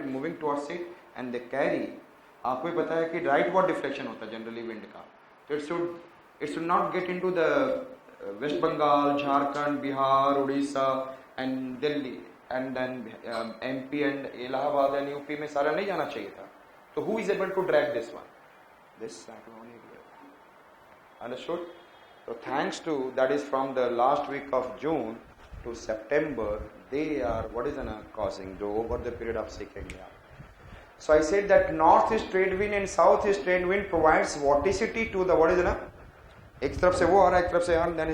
Moving towards it and they carry, आपको भी पता है कि राइट वर्ड डिफ्लेक्शन होता है जनरली विंड का, तो it should not get into the West Bengal, Jharkhand, Bihar, Orissa and Delhi and then MP and Allahabad and UP में सारा नहीं जाना चाहिए था. तो who is able to drag this one? This cyclone. Understood? So thanks to, that is from the last week of June to September, they are what is causing the over the period of second year. So I said that northeast trade wind and southeast trade wind provides vorticity to the what is एक तरफ से वो आ रहा है, एक तरफ से आ, then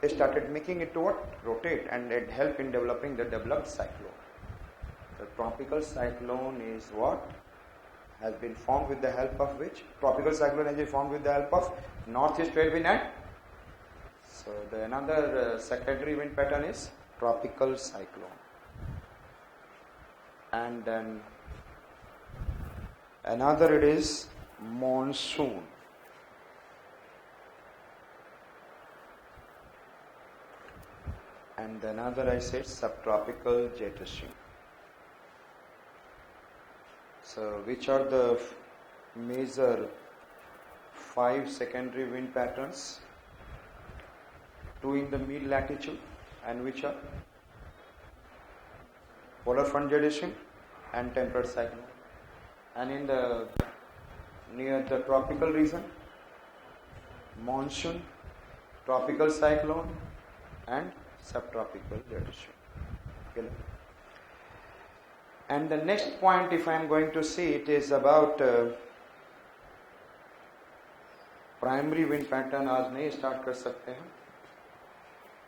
they started making it to what? Rotate, and it helped in developing the developed cyclone. The tropical cyclone is what? Has been formed with the help of which? Tropical cyclone has been formed with the help of northeast trade wind and so the another secondary wind pattern is tropical cyclone. And then another it is monsoon. And another I said subtropical jet stream. So which are the major 5 secondary wind patterns? 2 in the mid latitude, and which are polar front jet stream and temperate cyclone. And in the near the tropical region, monsoon, tropical cyclone and subtropical jet stream. And the next point, if I am going to see, it is about primary wind pattern. आज नहीं start कर सकते हैं.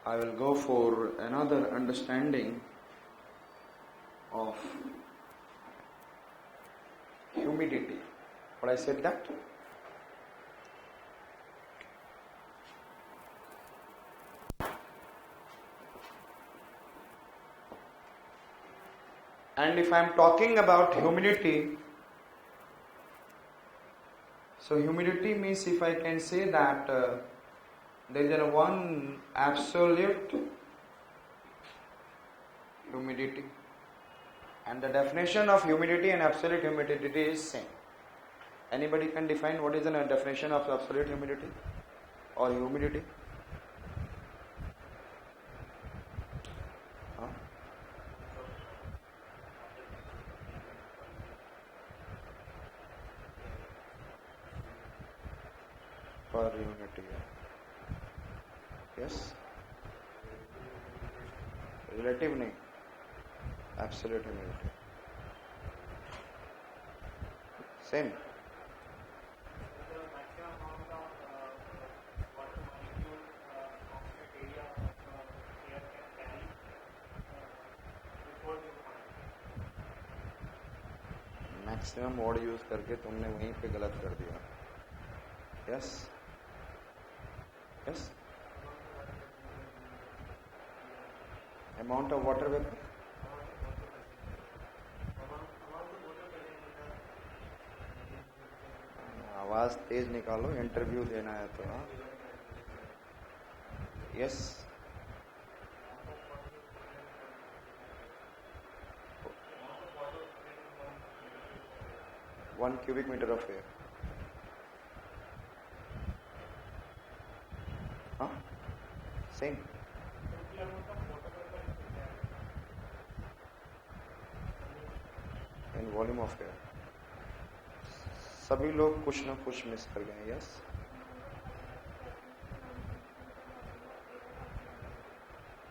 I will go for another understanding of humidity. What I said that? And if I am talking about humidity, so humidity means, if I can say that there is one absolute humidity, and the definition of humidity and absolute humidity is same. Anybody can define what is the definition of absolute humidity or humidity? Per unit year. Yes? Relative नहीं, absolute humidity. Same. Maximum word use करके तुमने वहीं पे गलत कर दिया. Yes? Yes? Amount of water vapor? आवाज तेज निकालो, इंटरव्यू देना है तो. हाँ, yes. One cubic meter of air. हाँ, same. In volume of air. सभी लोग कुछ ना कुछ मिस कर गए. Yes.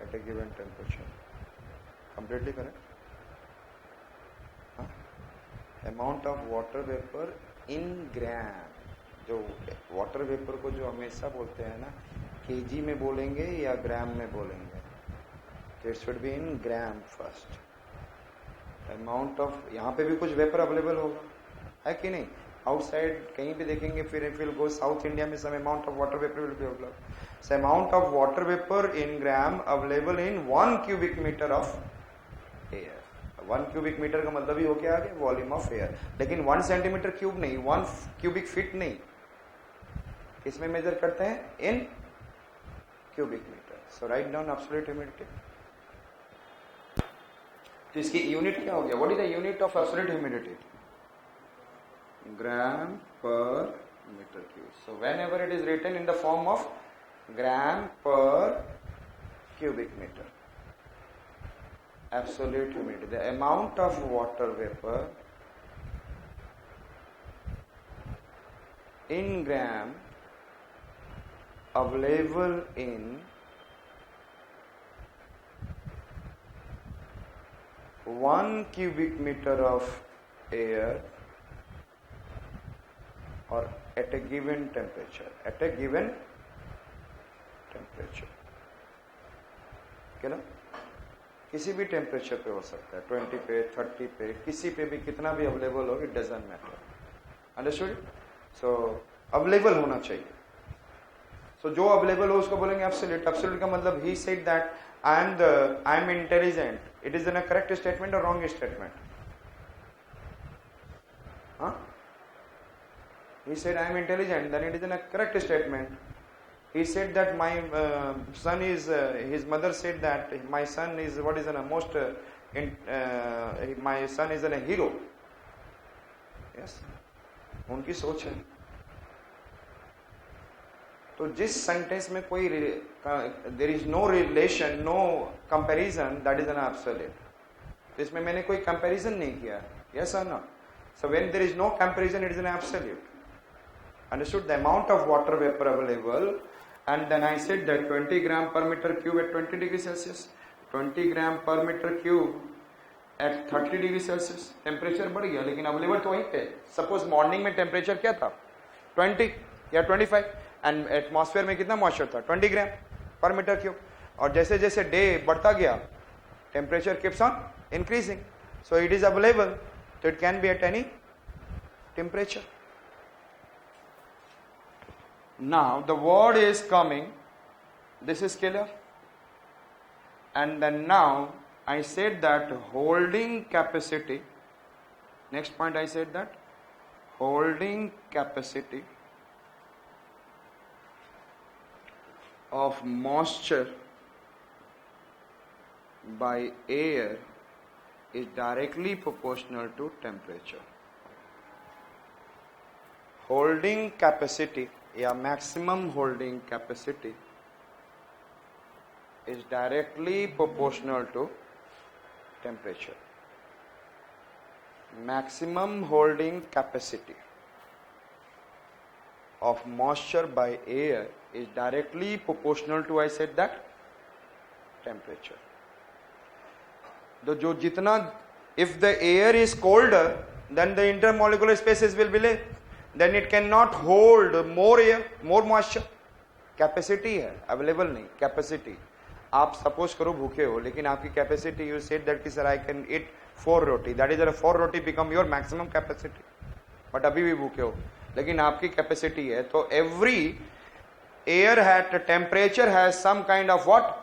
At a given temperature. Completely correct. Amount of water vapour in gram. जो वाटर वेपर को जो हमेशा बोलते हैं ना, केजी में बोलेंगे या ग्राम में बोलेंगे. It should be in gram first. Amount of, यहाँ पे भी कुछ वेपर अवेलेबल होगा, है कि नहीं? आउटसाइड कहीं भी देखेंगे, फिर if will go south India में some amount of water vapour will be available. So amount of water vapour in gram available in 1 cubic meter of air. 1 cubic meter का मतलब ही हो क्या आगे? Volume of air. लेकिन 1 centimetre cube नहीं, 1 cubic feet नहीं. किसमें मेजर करते हैं? इन cubic meter. So write down absolute humidity. तो इसकी यूनिट क्या हो गया? What is the unit of absolute humidity? Gram per metre cube. So whenever it is written in the form of gram per cubic meter, absolute humidity, the amount of water vapor in gram available in 1 cubic meter of air or at a given temperature. At a given temperature. ना, किसी भी temperature पे हो सकता है, 20 पे, 30 पे, किसी पे भी, कितना भी अवेलेबल हो, it doesn't matter. Understood? So available होना चाहिए. सो जो अवेलेबल हो उसको बोलेंगे एब्सोल्यूट. एब्सोल्यूट का मतलब ही said that I am intelligent. It is an a correct statement और wrong statement? He said I am intelligent, then it is a correct statement. He said that my son is, his mother said that my son is what is most, my son is a hero. Yes, उनकी सोच है. तो जिस sentence में कोई there is no relation, no comparison, that is an absolute. इसमें मैंने कोई comparison नहीं किया. Yes or no? So when there is no comparison, it is an absolute. Understood? The amount of water vapor available. And then I said that 20 gram per meter cube at 20 degree Celsius, 20 gram per meter cube at 30 degree Celsius. Temperature बढ़ गया लेकिन available तो वहीं पे. Suppose morning में temperature क्या था? 20 या 25 एंड एटमॉस्फेयर में कितना मॉइस्चर था? 20 ग्राम पर मीटर क्यूब. और जैसे जैसे डे बढ़ता गया temperature keeps on increasing. So it is available, तो it can be at any temperature. Now the word is coming, this is clear, and then now I said that holding capacity, next point I said that holding capacity of moisture by air is directly proportional to temperature. Holding capacity या maximum holding capacity is directly proportional to temperature. Maximum holding capacity of moisture by air is directly proportional to, I said that, temperature. जो जितना, if the air is colder, then the intermolecular spaces will be less. Then it cannot hold more air, more moisture. Capacity है, available नहीं. Capacity, आप suppose करो भूखे हो लेकिन आपकी कैपेसिटी, यू सेड दैट कि sir I can eat 4 roti, that is 4 roti become your maximum capacity. But अभी भी भूखे हो लेकिन आपकी कैपेसिटी है. तो every air at temperature has some kind of what?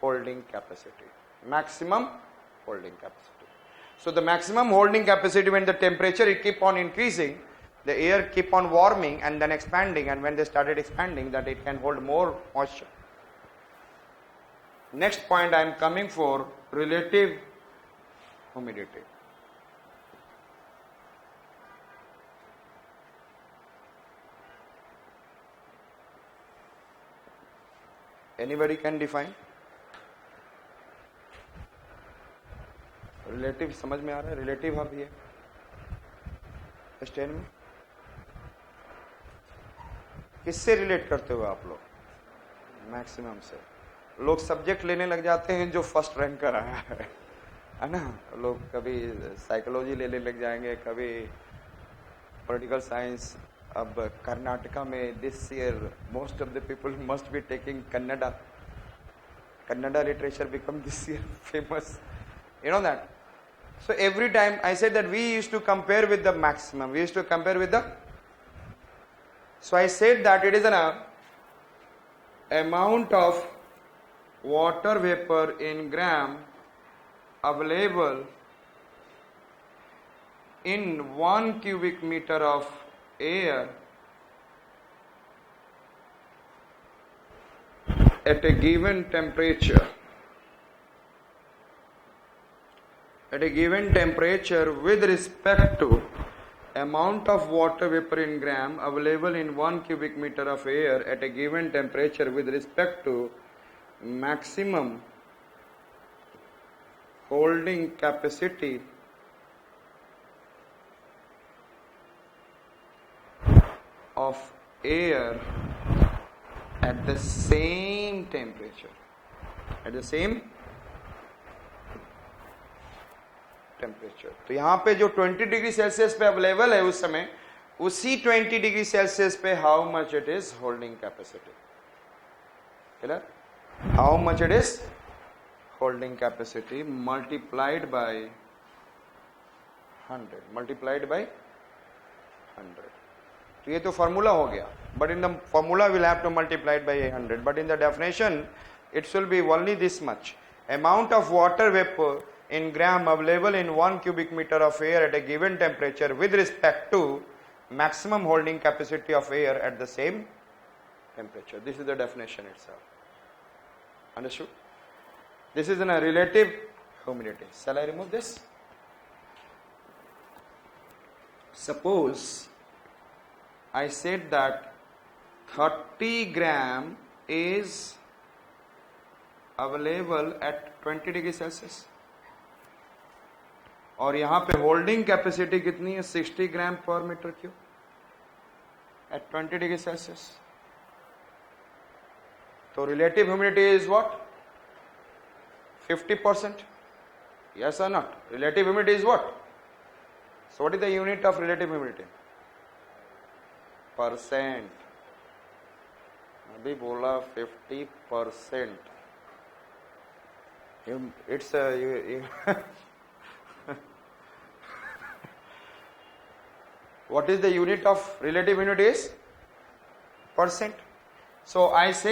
Holding capacity, maximum holding capacity. So the maximum holding capacity when the temperature it keep on increasing, the air keep on warming and then expanding, and when they started expanding, that it can hold more moisture. Next point I am coming for relative humidity. Anybody can define? Relative समझ में आ रहा है? Relative अब ये stand में किससे relate करते हो आप लोग? मैक्सिमम से. लोग सब्जेक्ट लेने लग जाते हैं जो फर्स्ट रैंक कर आया है ना. लोग कभी साइकोलॉजी लेने लग जाएंगे, कभी पॉलिटिकल साइंस. अब कर्नाटका में this year most of the people must be taking Kannada. Kannada literature become this year famous, you know that. So every time I said that we used to compare with the maximum, we used to compare with the, so I said that it is an amount of water vapor in gram available in 1 cubic meter of air at a given temperature at a given temperature with respect to amount of water vapor in gram available in 1 cubic meter of air at a given temperature with respect to maximum holding capacity of air at the same temperature. At the same temperature. तो यहां पे जो 20 degree Celsius पे available है उस समय, उसी 20 degree Celsius पे how much it is holding capacity. Clear? How much it is holding capacity multiplied by 100, multiplied by 100. तो ये तो फॉर्मूला हो गया, but in the formula will have two multiplied by 100, but in the definition it will be only this much. Amount of water vapor in gram available in 1 cubic meter of air at a given temperature with respect to maximum holding capacity of air at the same temperature. This is the definition itself. Understood? This is in a relative humidity. Shall I remove this? Suppose I said that 30 gram is available at 20 degree Celsius और यहां पे holding capacity कितनी है 60 gram per metre cube at 20 degree Celsius. तो relative humidity is what 50%. Yes और not? Relative humidity is what? So what is the unit of relative humidity? Percent. अभी बोला 50%. It's what is the unit of relative humidity is percent. So I say